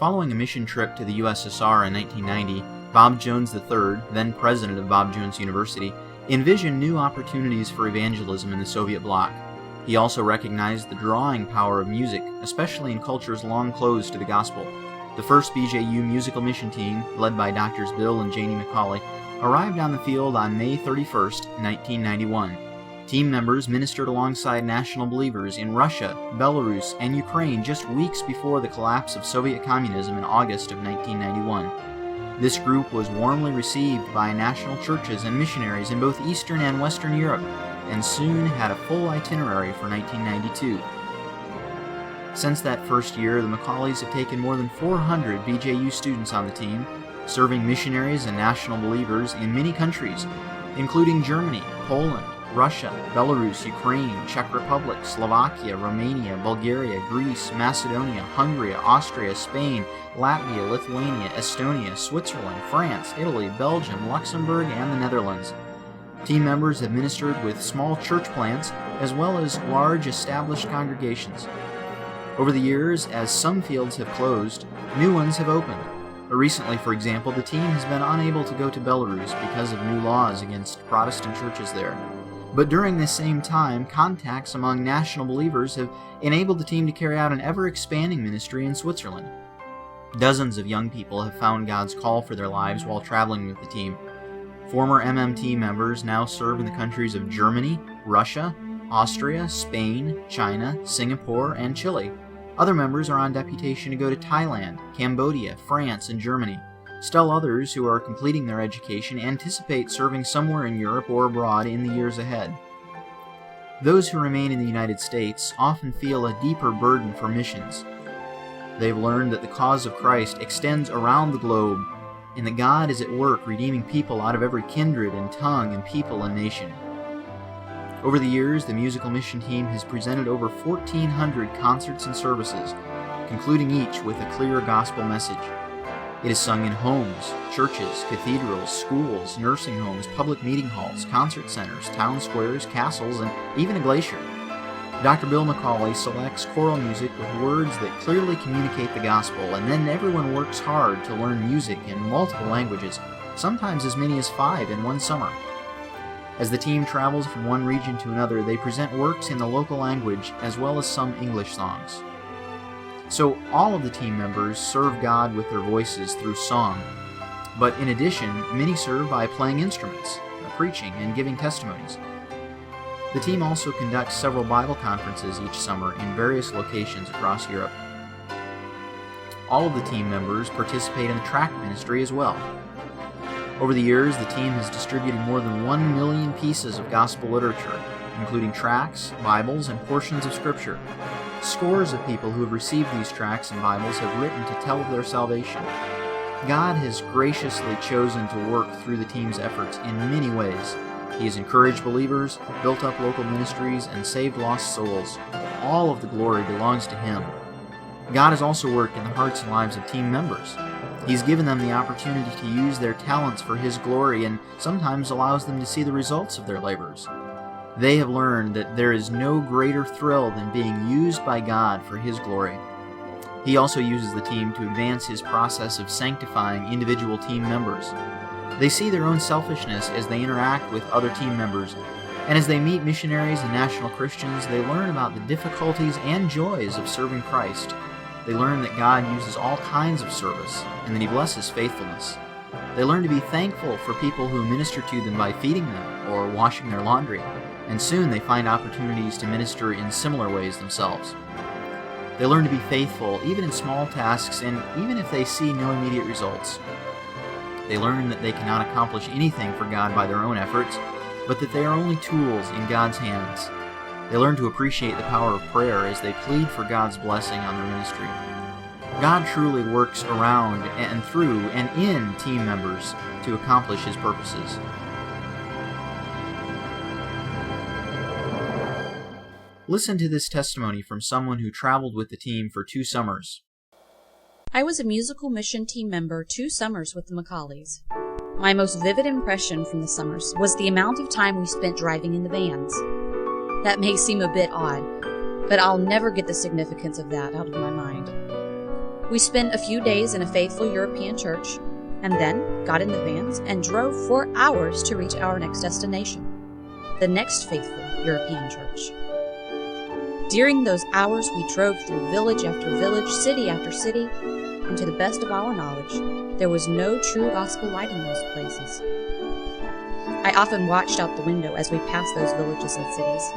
Following a mission trip to the USSR in 1990, Bob Jones III, then president of Bob Jones University, envisioned new opportunities for evangelism in the Soviet bloc. He also recognized the drawing power of music, especially in cultures long closed to the gospel. The first BJU musical mission team, led by Drs. Bill and Janie McCauley, arrived on the field on May 31, 1991. Team members ministered alongside national believers in Russia, Belarus, and Ukraine just weeks before the collapse of Soviet communism in August of 1991. This group was warmly received by national churches and missionaries in both Eastern and Western Europe, and soon had a full itinerary for 1992. Since that first year, the McCauleys have taken more than 400 BJU students on the team, serving missionaries and national believers in many countries, including Germany, Poland, Russia, Belarus, Ukraine, Czech Republic, Slovakia, Romania, Bulgaria, Greece, Macedonia, Hungary, Austria, Spain, Latvia, Lithuania, Estonia, Switzerland, France, Italy, Belgium, Luxembourg, and the Netherlands. Team members have ministered with small church plants as well as large established congregations. Over the years, as some fields have closed, new ones have opened. Recently, for example, the team has been unable to go to Belarus because of new laws against Protestant churches there. But during this same time, contacts among national believers have enabled the team to carry out an ever-expanding ministry in Switzerland. Dozens of young people have found God's call for their lives while traveling with the team. Former MMT members now serve in the countries of Germany, Russia, Austria, Spain, China, Singapore, and Chile. Other members are on deputation to go to Thailand, Cambodia, France, and Germany. Still others who are completing their education anticipate serving somewhere in Europe or abroad in the years ahead. Those who remain in the United States often feel a deeper burden for missions. They've learned that the cause of Christ extends around the globe, and that God is at work redeeming people out of every kindred and tongue and people and nation. Over the years, the musical mission team has presented over 1,400 concerts and services, concluding each with a clear gospel message. It is sung in homes, churches, cathedrals, schools, nursing homes, public meeting halls, concert centers, town squares, castles, and even a glacier. Dr. Bill McCauley selects choral music with words that clearly communicate the gospel, and then everyone works hard to learn music in multiple languages, sometimes as many as 5 in one summer. As the team travels from one region to another, they present works in the local language as well as some English songs. So all of the team members serve God with their voices through song, but in addition, many serve by playing instruments, preaching, and giving testimonies. The team also conducts several Bible conferences each summer in various locations across Europe. All of the team members participate in the tract ministry as well. Over the years, the team has distributed more than 1 million pieces of gospel literature, including tracts, Bibles, and portions of Scripture. Scores of people who have received these tracts and Bibles have written to tell of their salvation. God has graciously chosen to work through the team's efforts in many ways. He has encouraged believers, built up local ministries, and saved lost souls. All of the glory belongs to Him. God has also worked in the hearts and lives of team members. He's given them the opportunity to use their talents for His glory and sometimes allows them to see the results of their labors. They have learned that there is no greater thrill than being used by God for His glory. He also uses the team to advance His process of sanctifying individual team members. They see their own selfishness as they interact with other team members, and as they meet missionaries and national Christians, they learn about the difficulties and joys of serving Christ. They learn that God uses all kinds of service, and that He blesses faithfulness. They learn to be thankful for people who minister to them by feeding them or washing their laundry, and soon they find opportunities to minister in similar ways themselves. They learn to be faithful even in small tasks and even if they see no immediate results. They learn that they cannot accomplish anything for God by their own efforts, but that they are only tools in God's hands. They learn to appreciate the power of prayer as they plead for God's blessing on their ministry. God truly works around and through and in team members to accomplish His purposes. Listen to this testimony from someone who traveled with the team for 2 summers. I was a musical mission team member 2 summers with the McCauleys. My most vivid impression from the summers was the amount of time we spent driving in the vans. That may seem a bit odd, but I'll never get the significance of that out of my mind. We spent a few days in a faithful European church, and then got in the vans and drove for hours to reach our next destination, the next faithful European church. During those hours, we drove through village after village, city after city, and to the best of our knowledge, there was no true gospel light in those places. I often watched out the window as we passed those villages and cities,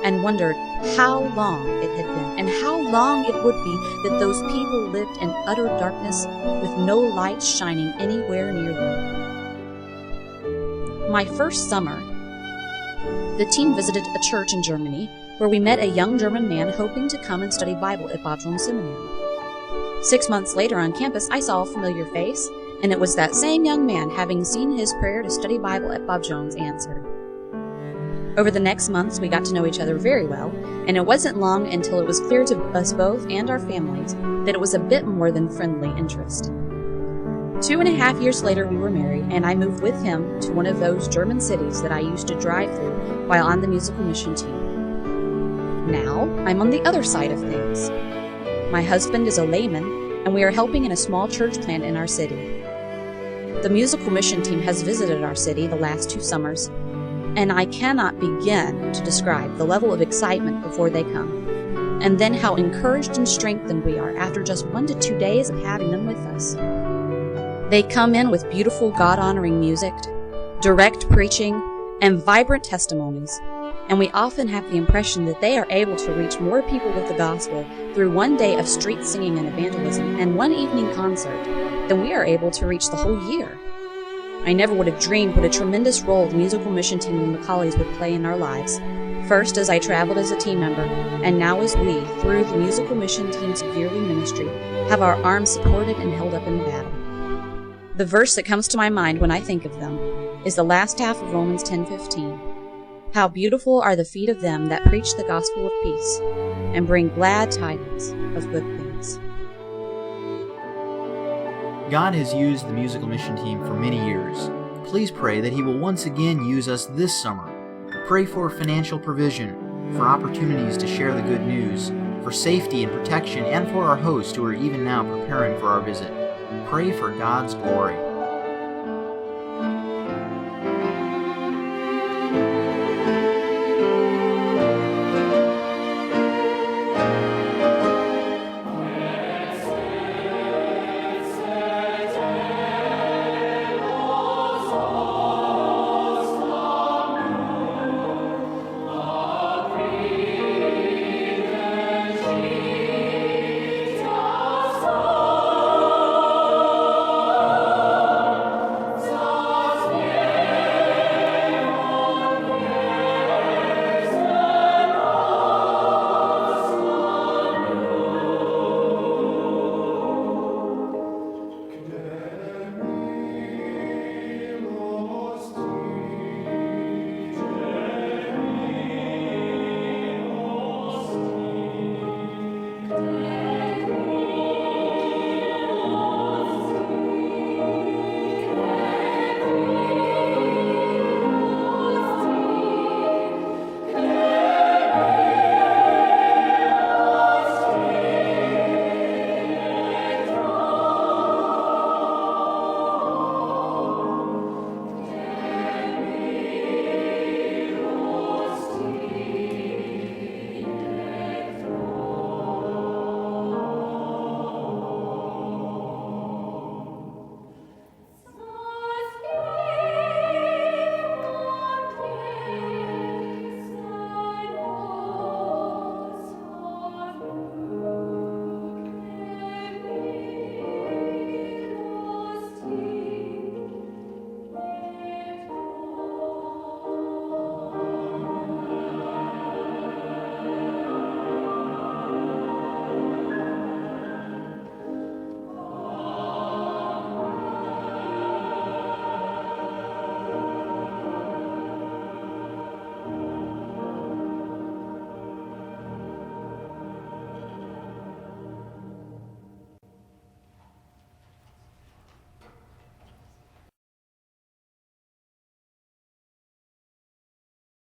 and wondered how long it had been, and how long it would be that those people lived in utter darkness with no light shining anywhere near them. My first summer, the team visited a church in Germany where we met a young German man hoping to come and study Bible at Bob Jones Seminary. 6 months later on campus, I saw a familiar face, and it was that same young man, having seen his prayer to study Bible at Bob Jones, answered. Over the next months, we got to know each other very well, and it wasn't long until it was clear to us both and our families that it was a bit more than friendly interest. 2.5 years later, we were married, and I moved with him to one of those German cities that I used to drive through while on the musical mission team. Now, I'm on the other side of things. My husband is a layman, and we are helping in a small church plant in our city. The musical mission team has visited our city the last 2 summers, and I cannot begin to describe the level of excitement before they come, and then how encouraged and strengthened we are after just 1 to 2 days of having them with us. They come in with beautiful God-honoring music, direct preaching, and vibrant testimonies, and we often have the impression that they are able to reach more people with the gospel through 1 day of street singing and evangelism and 1 evening concert than we are able to reach the whole year. I never would have dreamed what a tremendous role the musical mission team and Macaulay's would play in our lives, first as I traveled as a team member, and now as we, through the musical mission team's yearly ministry, have our arms supported and held up in battle. The verse that comes to my mind when I think of them is the last half of Romans 10:15. How beautiful are the feet of them that preach the gospel of peace and bring glad tidings of good things. God has used the musical mission team for many years. Please pray that He will once again use us this summer. Pray for financial provision, for opportunities to share the good news, for safety and protection, and for our hosts who are even now preparing for our visit. Pray for God's glory.